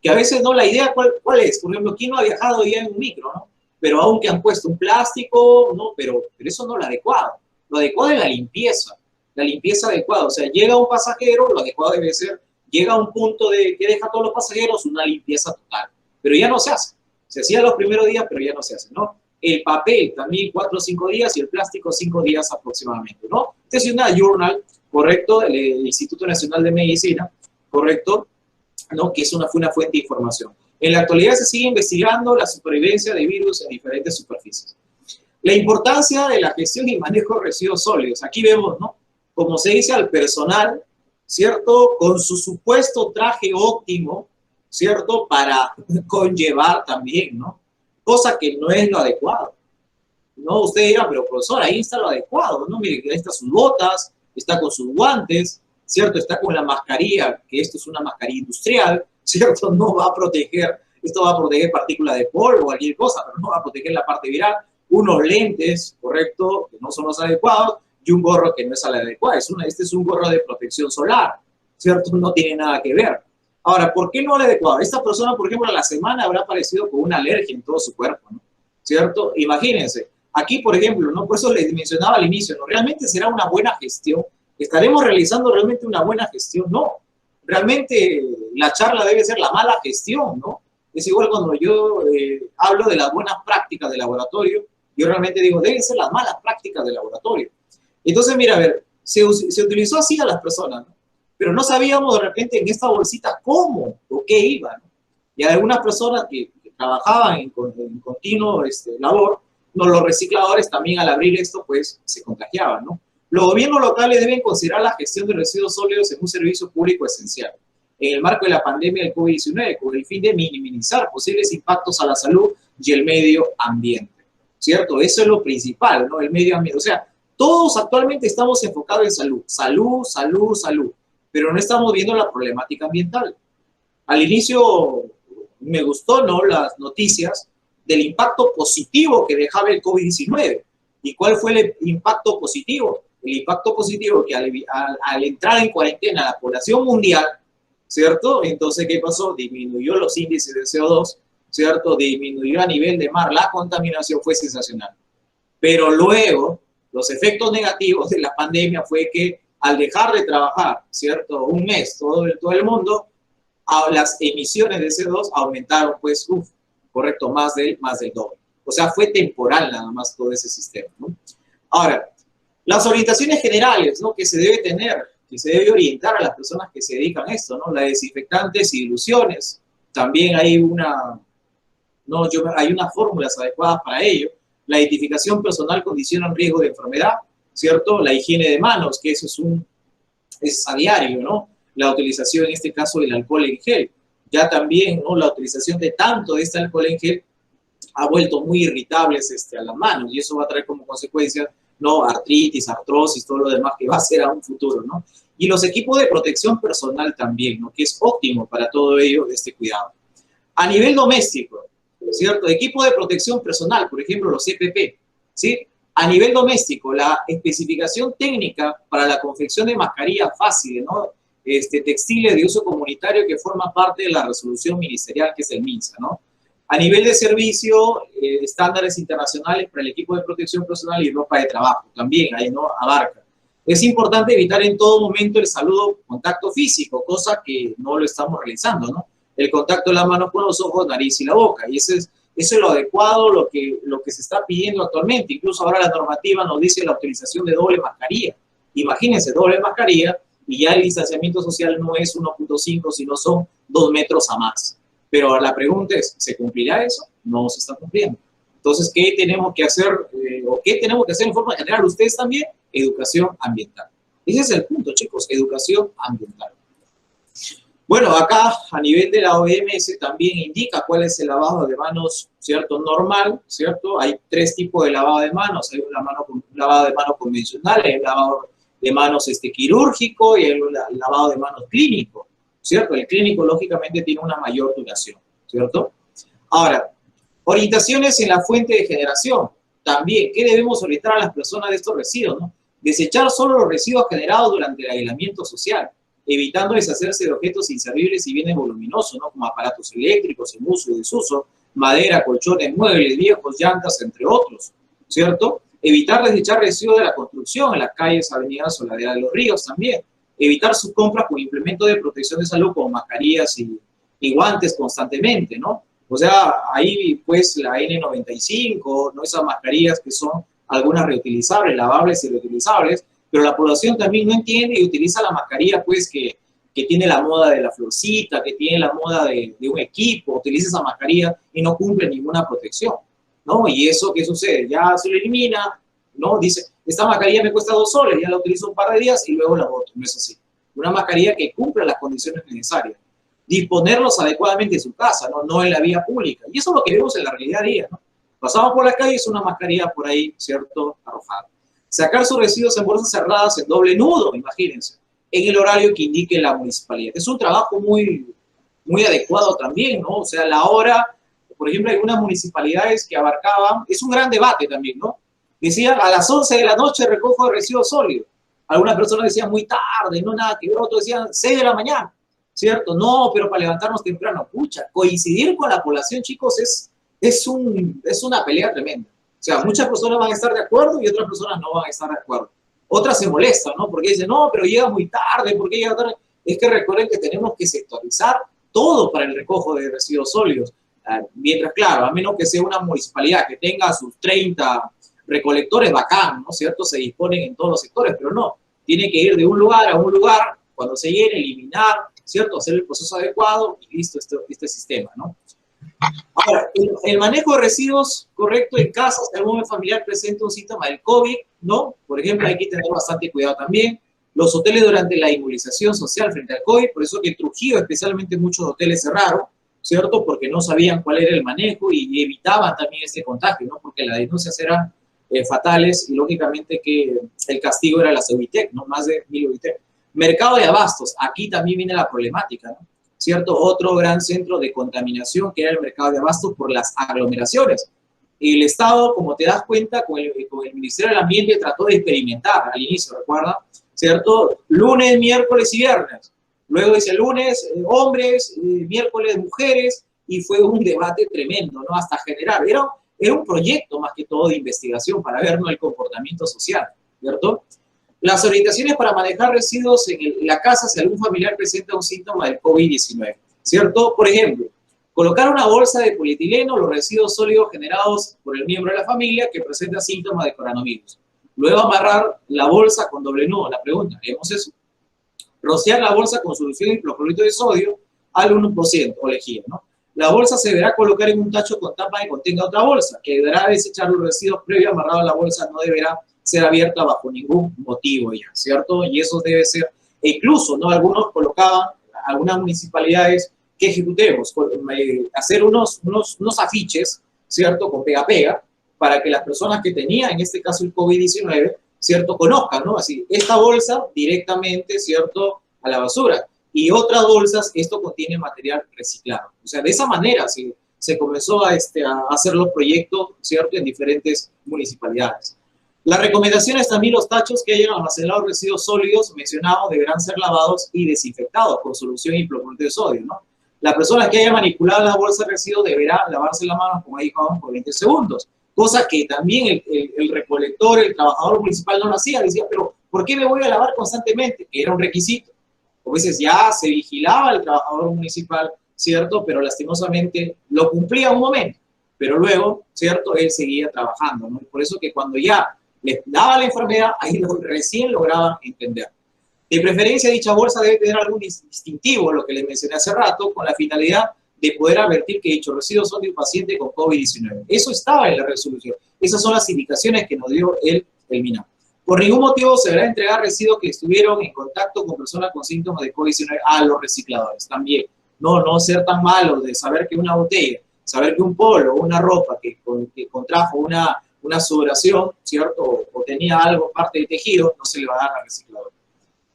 que a veces no la idea, ¿cuál es? Por ejemplo, ¿quién no ha viajado ya en un micro, no? Pero aunque han puesto un plástico, ¿no? Pero eso no es lo adecuado. Lo adecuado es la limpieza adecuada. O sea, llega un pasajero, lo adecuado debe ser, llega a un punto de que deja a todos los pasajeros una limpieza total. Pero ya no se hace. Se hacía los primeros días, pero ya no se hace, ¿no? El papel también 4 o 5 días y el plástico 5 días aproximadamente, ¿no? Esta es una journal, ¿correcto? Del Instituto Nacional de Medicina, ¿correcto? ¿No? Que fue una fuente de información. En la actualidad se sigue investigando la supervivencia de virus en diferentes superficies. La importancia de la gestión y manejo de residuos sólidos. Aquí vemos, ¿no? Como se dice al personal, ¿cierto? Con su supuesto traje óptimo, ¿cierto? Para conllevar también, ¿no? Cosa que no es lo adecuado. ¿No? Usted dirá, pero profesor, ahí está lo adecuado, ¿no? Mire, ahí están sus botas, está con sus guantes, ¿cierto? Está con la mascarilla, que esto es una mascarilla industrial, ¿cierto? No va a proteger, esto va a proteger partículas de polvo o cualquier cosa, pero no va a proteger la parte viral. Unos lentes, ¿correcto? Que no son los adecuados, y un gorro que no es el adecuado. Este es un gorro de protección solar, ¿cierto? No tiene nada que ver. Ahora, ¿por qué no el adecuado? Esta persona, por ejemplo, a la semana habrá aparecido con una alergia en todo su cuerpo, ¿no? ¿Cierto? Imagínense. Aquí, por ejemplo, ¿no? Por eso les mencionaba al inicio, ¿no? ¿Realmente será una buena gestión? ¿Estaremos realizando realmente una buena gestión? No. Realmente la charla debe ser la mala gestión, ¿no? Es igual cuando yo hablo de las buenas prácticas de laboratorio, yo realmente digo, deben ser las malas prácticas de laboratorio. Entonces, mira, a ver, se utilizó así a las personas, ¿no? Pero no sabíamos de repente en esta bolsita cómo o qué iba, ¿no? Y hay algunas personas que trabajaban en continuo labor, no, los recicladores también al abrir esto, pues, se contagiaban, ¿no? Los gobiernos locales deben considerar la gestión de residuos sólidos en un servicio público esencial, en el marco de la pandemia del COVID-19, con el fin de minimizar posibles impactos a la salud y el medio ambiente, ¿cierto? Eso es lo principal, ¿no? El medio ambiente. O sea, todos actualmente estamos enfocados en salud, salud, salud, salud, pero no estamos viendo la problemática ambiental. Al inicio me gustó, ¿no? Las noticias del impacto positivo que dejaba el COVID-19. ¿Y cuál fue el impacto positivo? El impacto positivo que al entrar en cuarentena la población mundial, ¿cierto? Entonces, ¿qué pasó? Disminuyó los índices de CO2, ¿cierto? Disminuyó a nivel de mar, la contaminación fue sensacional. Pero luego, los efectos negativos de la pandemia fue que al dejar de trabajar, ¿cierto? Un mes, todo el mundo, las emisiones de CO2 aumentaron, pues, correcto, más del doble. O sea, fue temporal nada más todo ese sistema, ¿no? Ahora, las orientaciones generales, ¿no? Que se debe tener, que se debe orientar a las personas que se dedican a esto, ¿no? Las desinfectantes y diluciones, también hay hay unas fórmulas adecuadas para ello. La identificación personal condiciona un riesgo de enfermedad, ¿cierto? La higiene de manos, que eso es a diario, ¿no? La utilización, en este caso, del alcohol en gel. Ya también, ¿no? La utilización de tanto de este alcohol en gel ha vuelto muy irritables a las manos, y eso va a traer como consecuencia, ¿no? Artritis, artrosis, todo lo demás que va a ser a un futuro, ¿no? Y los equipos de protección personal también, ¿no? Que es óptimo para todo ello, este cuidado. A nivel doméstico, ¿cierto? Equipo de protección personal, por ejemplo, los EPP, ¿sí? A nivel doméstico, la especificación técnica para la confección de mascarillas fáciles, ¿no? Textiles de uso comunitario que forma parte de la resolución ministerial, que es el MINSA, ¿no? A nivel de servicio, estándares internacionales para el equipo de protección personal y ropa de trabajo, también ahí, ¿no? Abarca. Es importante evitar en todo momento el saludo, contacto físico, cosa que no lo estamos realizando, ¿no? El contacto de las manos con los ojos, nariz y la boca, y eso es lo adecuado, lo que se está pidiendo actualmente. Incluso ahora la normativa nos dice la utilización de doble mascarilla. Imagínense, doble mascarilla, y ya el distanciamiento social no es 1.5, sino son 2 metros a más. Pero la pregunta es, ¿se cumplirá eso? No se está cumpliendo. Entonces, ¿qué tenemos que hacer? ¿Qué tenemos que hacer en forma general? Ustedes también, educación ambiental. Ese es el punto, chicos, educación ambiental. Bueno, acá a nivel de la OMS también indica cuál es el lavado de manos, ¿cierto? Normal, ¿cierto? Hay tres tipos de lavado de manos. Hay un lavado de manos convencional, hay un lavado de manos quirúrgico y hay un lavado de manos clínico, ¿cierto? El clínico, lógicamente, tiene una mayor duración, ¿cierto? Ahora, orientaciones en la fuente de generación. También, ¿qué debemos orientar a las personas de estos residuos, no? Desechar solo los residuos generados durante el aislamiento social, evitando deshacerse de objetos inservibles y bienes voluminosos, ¿no? Como aparatos eléctricos en uso y desuso, madera, colchones, muebles viejos, llantas, entre otros, ¿cierto? Evitar desechar residuos de la construcción en las calles, avenidas o laderas de los ríos también. Evitar sus compras con implementos de protección de salud como mascarillas y guantes constantemente, ¿no? O sea, ahí pues la N95, ¿no? Esas mascarillas que son algunas reutilizables, lavables y reutilizables, pero la población también no entiende y utiliza la mascarilla pues que tiene la moda de la florcita, que tiene la moda de un equipo, utiliza esa mascarilla y no cumple ninguna protección, ¿no? Y eso, ¿qué sucede? Ya se lo elimina, ¿no? Dice, esta mascarilla me cuesta 2 soles, ya la utilizo un par de días y luego la boto. No es así. Una mascarilla que cumpla las condiciones necesarias. Disponerlos adecuadamente en su casa, ¿no? No en la vía pública. Y eso es lo que vemos en la realidad diaria, ¿no? Pasamos por la calle y es una mascarilla por ahí, ¿cierto? Arrojada. Sacar sus residuos en bolsas cerradas en doble nudo, imagínense, en el horario que indique la municipalidad. Es un trabajo muy adecuado también, ¿no? O sea, la hora, por ejemplo, hay unas municipalidades que abarcaban, es un gran debate también, ¿no? Decían, a las 11 de la noche recojo de residuos sólidos. Algunas personas decían muy tarde, no nada que ver, otros decían 6 de la mañana, ¿cierto? No, pero para levantarnos temprano, pucha, coincidir con la población, chicos, es una pelea tremenda. O sea, muchas personas van a estar de acuerdo y otras personas no van a estar de acuerdo. Otras se molestan, ¿no? Porque dicen, no, pero llega muy tarde, ¿por qué llega tarde? Es que recuerden que tenemos que sectorizar todo para el recojo de residuos sólidos. Mientras, claro, a menos que sea una municipalidad que tenga sus 30 recolectores, bacán, ¿no es cierto? Se disponen en todos los sectores, pero no. Tiene que ir de un lugar a un lugar, cuando se llene, eliminar, ¿cierto? Hacer el proceso adecuado y listo este sistema, ¿no? Ahora, el manejo de residuos correcto en casa, si algún familiar presenta un síntoma del COVID, ¿no? Por ejemplo, hay que tener bastante cuidado también. Los hoteles durante la inmunización social frente al COVID, por eso que en Trujillo especialmente muchos hoteles cerraron, ¿cierto? Porque no sabían cuál era el manejo y evitaban también este contagio, ¿no? Porque las denuncias eran fatales y lógicamente que el castigo era la Cebitec, ¿no? Más de 1000 Cebitec. Mercado de abastos, aquí también viene la problemática, ¿no? ¿Cierto? Otro gran centro de contaminación que era el mercado de abastos por las aglomeraciones. El Estado, como te das cuenta, con el Ministerio del Ambiente trató de experimentar al inicio, ¿recuerda? ¿Cierto? Lunes, miércoles y viernes. Luego dice lunes, hombres, miércoles, mujeres, y fue un debate tremendo, ¿no? Hasta generar. Era un proyecto más que todo de investigación para ver, ¿no?, el comportamiento social, ¿cierto? Las orientaciones para manejar residuos en la casa si algún familiar presenta un síntoma del COVID-19, ¿cierto? Por ejemplo, colocar una bolsa de polietileno los residuos sólidos generados por el miembro de la familia que presenta síntomas de coronavirus. Luego amarrar la bolsa con doble nudo. La pregunta, ¿haremos eso? Rociar la bolsa con solución de hipoclorito de sodio al 1% o lejía, ¿no? La bolsa se deberá colocar en un tacho con tapa que contenga otra bolsa, que deberá desechar los residuos previo amarrado a la bolsa, no deberá ser abierta bajo ningún motivo ya, ¿cierto? Y eso debe ser, e incluso, ¿no? Algunos colocaban, algunas municipalidades, que ejecutemos, hacer unos afiches, ¿cierto? Con pega-pega, para que las personas que tenían, en este caso el COVID-19, ¿cierto? Conozcan, ¿no? Así, esta bolsa directamente, ¿cierto? A la basura. Y otras bolsas, esto contiene material reciclado. O sea, de esa manera se comenzó a hacer los proyectos, ¿cierto? En diferentes municipalidades. Las recomendaciones también, los tachos que hayan almacenado residuos sólidos mencionados deberán ser lavados y desinfectados con solución hipoclorito de sodio, ¿no? La persona que haya manipulado la bolsa de residuos deberá lavarse las manos con agua y jabón por 20 segundos, cosa que también el recolector, el trabajador municipal no lo hacía, decía, pero ¿por qué me voy a lavar constantemente? Que era un requisito. A veces ya se vigilaba el trabajador municipal, ¿cierto? Pero lastimosamente lo cumplía un momento, pero luego, ¿cierto? Él seguía trabajando, ¿no? Y por eso que cuando ya les daba la enfermedad, ahí recién lograban entender. De preferencia, dicha bolsa debe tener algún distintivo, lo que les mencioné hace rato, con la finalidad de poder advertir que dichos residuos son de un paciente con COVID-19. Eso estaba en la resolución. Esas son las indicaciones que nos dio el MINAM. Por ningún motivo se deberá entregar residuos que estuvieron en contacto con personas con síntomas de COVID-19 a los recicladores también. No ser tan malos de saber que una botella, saber que un polo, una ropa que contrajo una sudoración, ¿cierto? O tenía algo, parte de tejido, no se le va a dar al reciclador.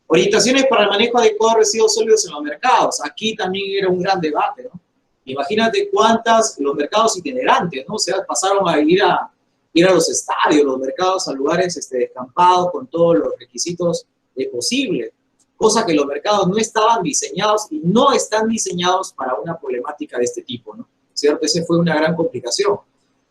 Orientaciones para el manejo adecuado de residuos sólidos en los mercados. Aquí también era un gran debate, ¿no? Imagínate los mercados itinerantes, ¿no? O sea, pasaron a ir a los estadios, los mercados, a lugares descampados con todos los requisitos posibles, cosa que los mercados no estaban diseñados y no están diseñados para una problemática de este tipo, ¿no? ¿Cierto? Esa fue una gran complicación.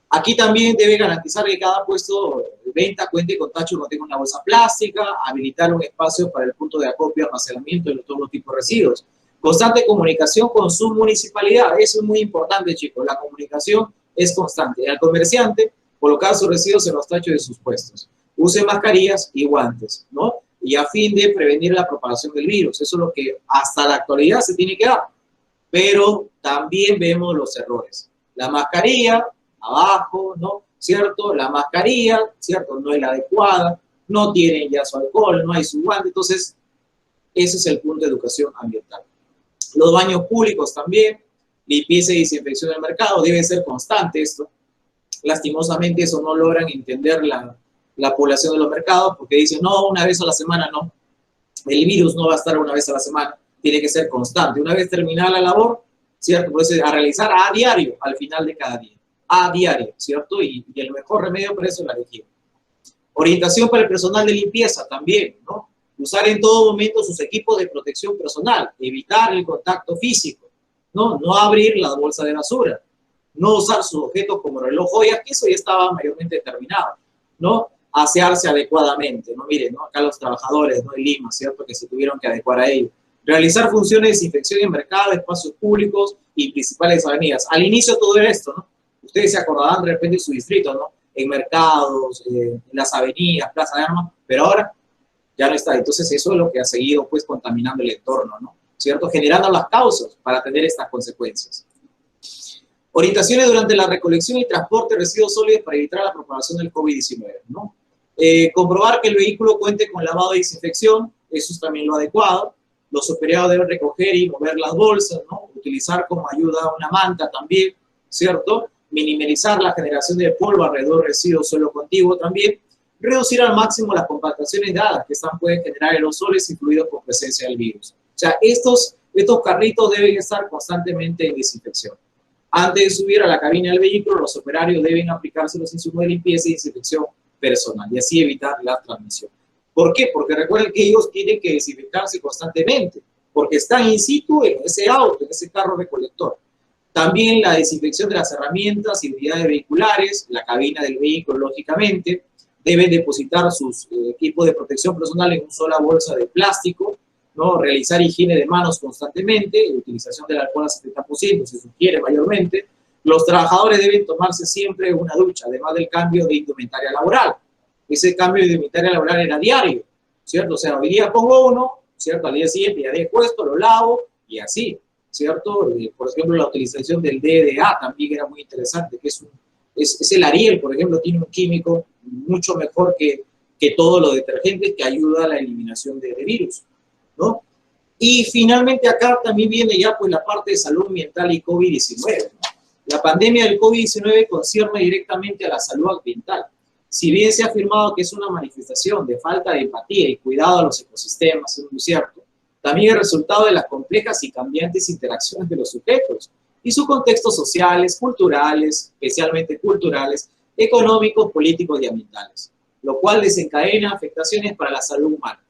Aquí también debe garantizar que cada puesto de venta cuente con tacho que contenga una bolsa plástica, habilitar un espacio para el punto de acopio y almacenamiento de todos los tipos de residuos. Constante comunicación con su municipalidad, eso es muy importante, chicos, la comunicación es constante. Al comerciante, colocar sus residuos en los tachos de sus puestos. Use mascarillas y guantes, ¿no? Y a fin de prevenir la propagación del virus. Eso es lo que hasta la actualidad se tiene que dar. Pero también vemos los errores. La mascarilla, abajo, ¿no? ¿Cierto? La mascarilla, ¿cierto? No es la adecuada, no tienen ya su alcohol, no hay su guante. Entonces, ese es el punto de educación ambiental. Los baños públicos también, limpieza y desinfección del mercado, debe ser constante esto. Lastimosamente eso no logran entender la población de los mercados porque dicen, no, una vez a la semana no. El virus no va a estar una vez a la semana, tiene que ser constante. Una vez terminada la labor, ¿cierto? Pues a realizar a diario, al final de cada día. A diario, ¿cierto? Y el mejor remedio para eso es la región. Orientación para el personal de limpieza también, ¿no? Usar en todo momento sus equipos de protección personal, evitar el contacto físico, ¿no? No abrir las bolsas de basura, no usar sus objetos como reloj, joyas, que eso ya estaba mayormente determinado, ¿no? Asearse adecuadamente, ¿no? Miren, ¿no? Acá los trabajadores, ¿no? En Lima, ¿cierto? Que se tuvieron que adecuar a ello. Realizar funciones de desinfección en mercado, espacios públicos y principales avenidas. Al inicio todo era esto, ¿no? Ustedes se acordarán de repente de su distrito, ¿no? En mercados, en las avenidas, Plaza de Armas, pero ahora ya no está. Entonces eso es lo que ha seguido pues contaminando el entorno, ¿no? ¿Cierto? Generando las causas para tener estas consecuencias. Orientaciones durante la recolección y transporte de residuos sólidos para evitar la propagación del COVID-19, ¿no? Comprobar que el vehículo cuente con lavado y desinfección, eso es también lo adecuado. Los superiores deben recoger y mover las bolsas, ¿no? Utilizar como ayuda una manta también, ¿cierto? Minimizar la generación de polvo alrededor de residuos suelo contiguo también. Reducir al máximo las compactaciones dadas que pueden generar aerosoles y fluidos con presencia del virus. O sea, estos carritos deben estar constantemente en desinfección. Antes de subir a la cabina del vehículo, los operarios deben aplicarse los insumos de limpieza y desinfección personal y así evitar la transmisión. ¿Por qué? Porque recuerden que ellos tienen que desinfectarse constantemente, porque están in situ en ese auto, en ese carro recolector. También la desinfección de las herramientas y unidades vehiculares, la cabina del vehículo, lógicamente. Deben depositar sus equipos de protección personal en una sola bolsa de plástico, ¿no? Realizar higiene de manos constantemente, utilización del alcohol al 70%, se sugiere mayormente. Los trabajadores deben tomarse siempre una ducha, además del cambio de indumentaria laboral. Ese cambio de indumentaria laboral era diario, ¿cierto? O sea, hoy día pongo uno, ¿cierto? Al día siguiente ya dejo esto, lo lavo y así, ¿cierto? Por ejemplo, la utilización del DDA también era muy interesante, que es el Ariel, por ejemplo, tiene un químico mucho mejor que todos los detergentes que ayuda a la eliminación de virus, ¿no? Y finalmente acá también viene ya pues la parte de salud ambiental y COVID-19, ¿no? La pandemia del COVID-19 concierne directamente a la salud ambiental. Si bien se ha afirmado que es una manifestación de falta de empatía y cuidado a los ecosistemas, es muy cierto, también es resultado de las complejas y cambiantes interacciones de los sujetos y sus contextos sociales, culturales, especialmente culturales, económicos, políticos y ambientales, lo cual desencadena afectaciones para la salud humana.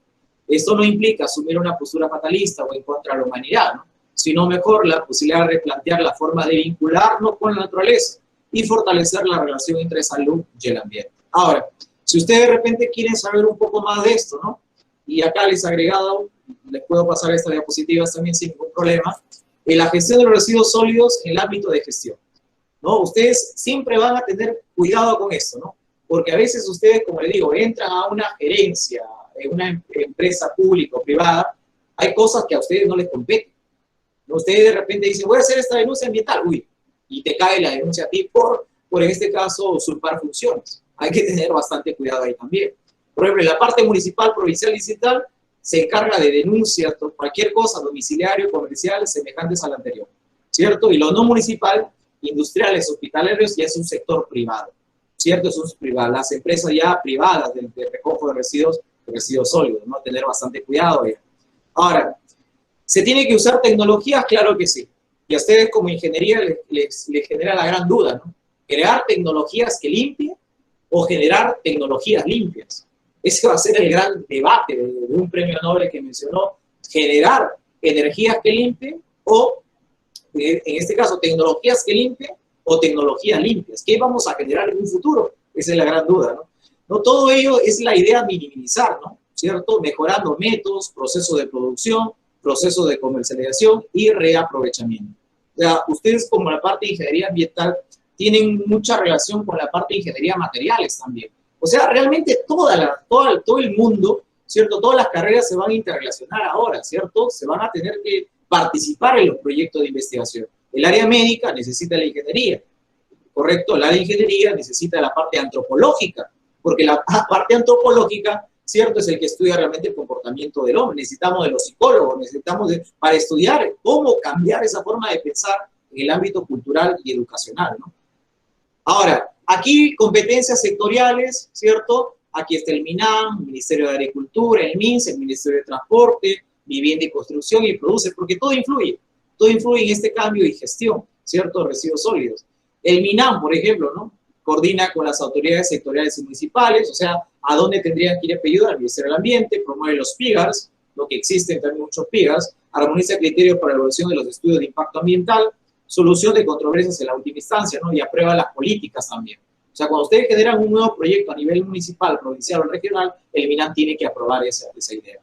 Esto no implica asumir una postura fatalista o en contra de la humanidad, ¿no? Sino mejor la posibilidad de replantear la forma de vincularnos con la naturaleza y fortalecer la relación entre salud y el ambiente. Ahora, si ustedes de repente quieren saber un poco más de esto, ¿no? Y acá les he agregado, les puedo pasar estas diapositivas también sin ningún problema, la gestión de los residuos sólidos en el ámbito de gestión, ¿no? Ustedes siempre van a tener cuidado con esto, ¿no? Porque a veces ustedes, como les digo, entran a una gerencia, en una empresa pública o privada, hay cosas que a ustedes no les competen. Ustedes de repente dicen, voy a hacer esta denuncia ambiental, uy, y te cae la denuncia a ti por en este caso, usurpar funciones. Hay que tener bastante cuidado ahí también. Por ejemplo, en la parte municipal, provincial y distrital se encarga de denuncias, cualquier cosa, domiciliario, comercial, semejantes al anterior, ¿cierto? Y lo no municipal, industriales, hospitalarios, ya es un sector privado, ¿cierto? Es un privado. Las empresas ya privadas de recojo de residuos sólidos, ¿no? Tener bastante cuidado ya. Ahora, ¿se tiene que usar tecnologías? Claro que sí. Y a ustedes como ingeniería les genera la gran duda, ¿no? ¿Crear tecnologías que limpien o generar tecnologías limpias? Ese va a ser el gran debate de un premio Nobel que mencionó, generar energías que limpien o, en este caso, tecnologías que limpien o tecnologías limpias. ¿Qué vamos a generar en un futuro? Esa es la gran duda, ¿no? No todo ello es la idea de minimizar, ¿no? ¿Cierto? Mejorando métodos, procesos de producción, procesos de comercialización y reaprovechamiento. O sea, ustedes como la parte de ingeniería ambiental tienen mucha relación con la parte de ingeniería materiales también. O sea, realmente todo el mundo, ¿cierto? Todas las carreras se van a interrelacionar ahora, ¿cierto? Se van a tener que participar en los proyectos de investigación. El área médica necesita la ingeniería, ¿correcto? El área de ingeniería necesita la parte antropológica, porque la parte antropológica, ¿cierto? Es el que estudia realmente el comportamiento del hombre. Necesitamos de los psicólogos, para estudiar cómo cambiar esa forma de pensar en el ámbito cultural y educacional, ¿no? Ahora, aquí competencias sectoriales, ¿cierto? Aquí está el MINAM, el Ministerio de Agricultura, el MINS, el Ministerio de Transporte, Vivienda y Construcción y Produce, porque todo influye en este cambio y gestión, ¿cierto? De residuos sólidos. El MINAM, por ejemplo, ¿no? Coordina con las autoridades sectoriales y municipales, o sea, a dónde tendrían que ir a pedir al Ministerio del Ambiente, promueve los PIGARs, lo que existen también muchos PIGARs, armoniza criterios para la evaluación de los estudios de impacto ambiental, solución de controversias en la última instancia, ¿no? Y aprueba las políticas también. O sea, cuando ustedes generan un nuevo proyecto a nivel municipal, provincial o regional, el MINAM tiene que aprobar esa idea.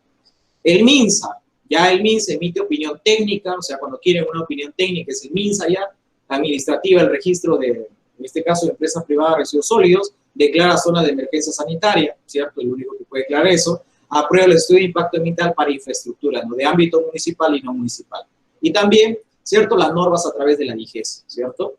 El MINSA, ya el MINSA emite opinión técnica, o sea, cuando quieren una opinión técnica es el MINSA ya, administrativa, el registro de, en este caso, de empresas privadas de residuos sólidos, declara zona de emergencia sanitaria, ¿cierto? El único que puede declarar eso, aprueba el estudio de impacto ambiental para infraestructura, ¿no? De ámbito municipal y no municipal. Y también, ¿cierto? Las normas a través de la DIGES, ¿cierto?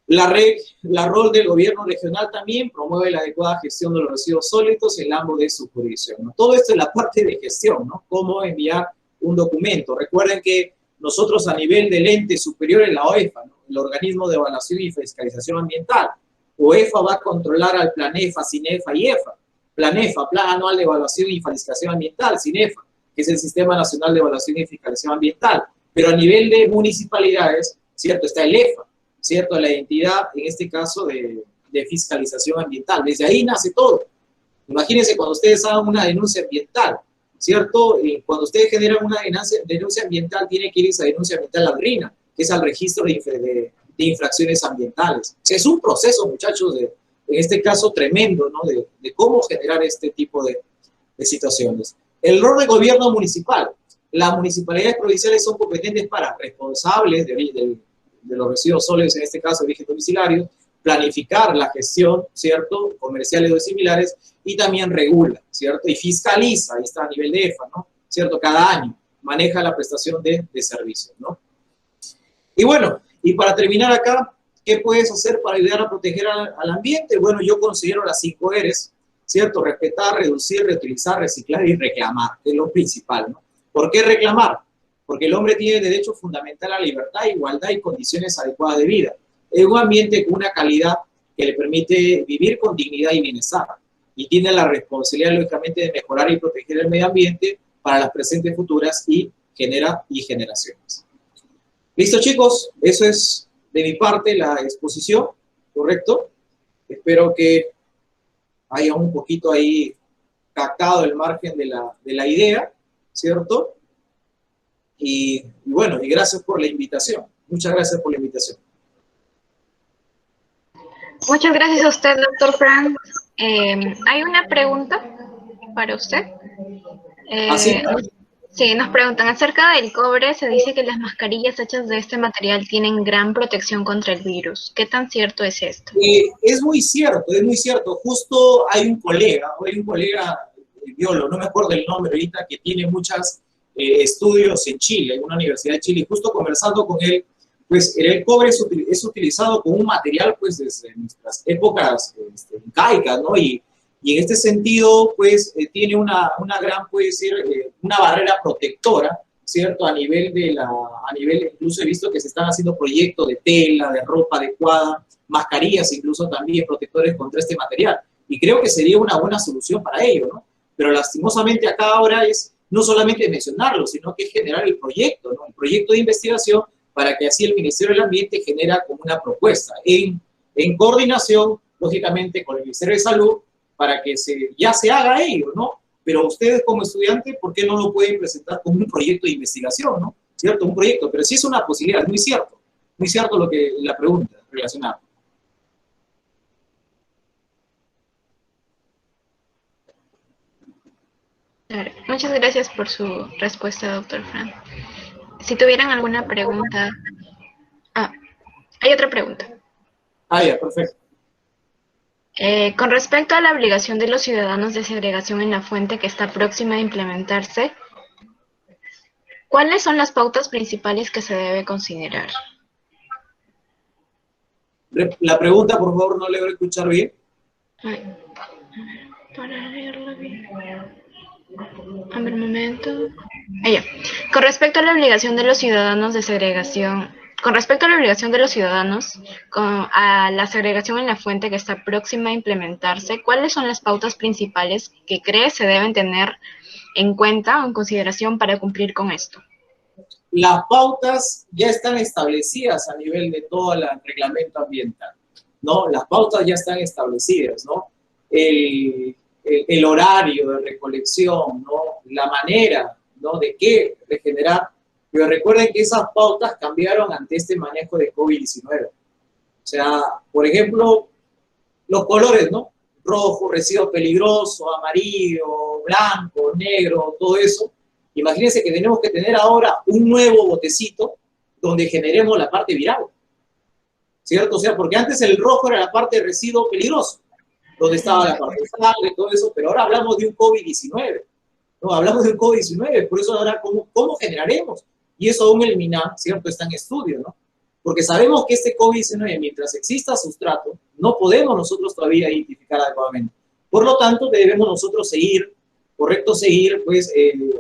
La rol del gobierno regional también promueve la adecuada gestión de los residuos sólidos en el ámbito de su jurisdicción, ¿no? Todo esto es la parte de gestión, ¿no? Cómo enviar un documento. Recuerden que nosotros a nivel del ente superior en la OEFA, ¿no? El organismo de evaluación y fiscalización ambiental, OEFA va a controlar al PLANEFA, CINEFA y EFA. PLANEFA, Plan Anual de Evaluación y Fiscalización Ambiental, CINEFA, que es el Sistema Nacional de Evaluación y Fiscalización Ambiental. Pero a nivel de municipalidades, ¿cierto? Está el EFA, ¿cierto? La entidad, en este caso, de fiscalización ambiental. Desde ahí nace todo. Imagínense cuando ustedes hagan una denuncia ambiental, ¿cierto? Y cuando ustedes generan una denuncia ambiental, tiene que ir esa denuncia ambiental al RINA, que es al registro de infracciones ambientales. O sea, es un proceso, muchachos, en este caso tremendo, ¿no? De cómo generar este tipo de situaciones. El rol del gobierno municipal. Las municipalidades provinciales son competentes para responsables de los residuos sólidos, en este caso, de origen domiciliario, planificar la gestión, ¿cierto? Comerciales o similares, y también regula, ¿cierto? Y fiscaliza, ahí está a nivel de EFA, ¿no? ¿Cierto? Cada año maneja la prestación de servicios, ¿no? Y bueno, y para terminar acá, ¿qué puedes hacer para ayudar a proteger al ambiente? Bueno, yo considero las 5 R's, ¿cierto? Respetar, reducir, reutilizar, reciclar y reclamar, que es lo principal, ¿no? ¿Por qué reclamar? Porque el hombre tiene derecho fundamental a la libertad, igualdad y condiciones adecuadas de vida, en un ambiente con una calidad que le permite vivir con dignidad y bienestar, y tiene la responsabilidad, lógicamente, de mejorar y proteger el medio ambiente para las presentes, futuras y generaciones. ¿Listo, chicos? Eso es de mi parte la exposición, ¿correcto? Espero que haya un poquito ahí captado el margen de la idea, ¿cierto? Y bueno, y gracias por la invitación. Muchas gracias por la invitación. Muchas gracias a usted, doctor Frank. Hay una pregunta para usted. ¿Así? Sí, nos preguntan acerca del cobre. Se dice que las mascarillas hechas de este material tienen gran protección contra el virus. ¿Qué tan cierto es esto? Es muy cierto, es muy cierto. Justo hay un colega biólogo, no me acuerdo el nombre ahorita, que tiene muchos estudios en Chile, en una universidad de Chile, y justo conversando con él, pues el cobre es utilizado como un material, pues, desde nuestras épocas incaicas, ¿no? Y Y en este sentido, pues, tiene una gran, puede ser, una barrera protectora, ¿cierto? A nivel incluso he visto que se están haciendo proyectos de tela, de ropa adecuada, mascarillas incluso también protectores contra este material. Y creo que sería una buena solución para ello, ¿no? Pero lastimosamente acá ahora es no solamente mencionarlo, sino que es generar el proyecto, ¿no? El proyecto de investigación para que así el Ministerio del Ambiente genera como una propuesta en coordinación, lógicamente, con el Ministerio de Salud, para que ya se haga ello, ¿no? Pero ustedes como estudiantes, ¿por qué no lo pueden presentar como un proyecto de investigación, ¿no? ¿Cierto? Un proyecto, pero sí es una posibilidad, es muy cierto lo que la pregunta relacionada. Claro. Muchas gracias por su respuesta, doctor Fran. Si tuvieran alguna pregunta... Ah, hay otra pregunta. Ah, ya, perfecto. Con respecto a la obligación de los ciudadanos de segregación en la fuente que está próxima a implementarse, ¿cuáles son las pautas principales que se debe considerar? La pregunta, por favor, no logro escuchar bien. Ay, para leerla bien. A ver, un momento. Ya. Con respecto a la obligación de los ciudadanos de segregación, con respecto a la obligación de los ciudadanos a la segregación en la fuente que está próxima a implementarse, ¿cuáles son las pautas principales que cree se deben tener en cuenta o en consideración para cumplir con esto? Las pautas ya están establecidas a nivel de todo el reglamento ambiental, ¿no? Las pautas ya están establecidas, ¿no? El horario de recolección, ¿no? La manera, ¿no? De generar. Pero recuerden que esas pautas cambiaron ante este manejo de COVID-19. O sea, por ejemplo, los colores, ¿no? Rojo, residuo peligroso, amarillo, blanco, negro, todo eso. Imagínense que tenemos que tener ahora un nuevo botecito donde generemos la parte viral, ¿cierto? O sea, porque antes el rojo era la parte de residuo peligroso, donde estaba la parte de sangre, todo eso, pero ahora hablamos de un COVID-19, ¿no? Hablamos de un COVID-19, por eso ahora, ¿cómo generaremos? Y eso aún el MINAM, ¿cierto? Está en estudio, ¿no? Porque sabemos que este COVID-19, mientras exista sustrato, no podemos nosotros todavía identificar adecuadamente. Por lo tanto, debemos nosotros seguir, pues,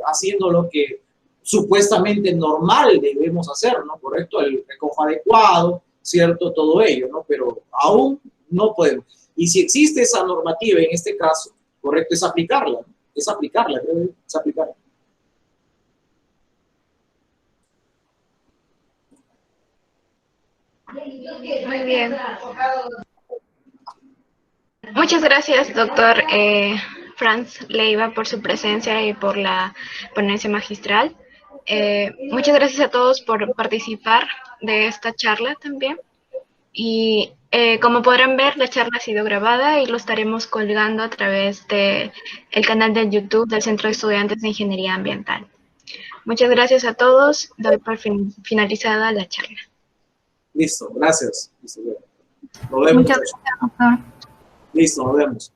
haciendo lo que supuestamente normal debemos hacer, ¿no? Correcto, el recojo adecuado, ¿cierto? Todo ello, ¿no? Pero aún no podemos. Y si existe esa normativa en este caso, correcto, es aplicarla, ¿no? Es aplicarla. Muy bien. Muchas gracias, doctor Franz Leiva, por su presencia y por la ponencia magistral. Muchas gracias a todos por participar de esta charla también. Y como podrán ver, la charla ha sido grabada y lo estaremos colgando a través del canal de YouTube del Centro de Estudiantes de Ingeniería Ambiental. Muchas gracias a todos. Doy por finalizada la charla. Listo, gracias. Listo, nos vemos. Muchas gracias, doctor. Listo, nos vemos.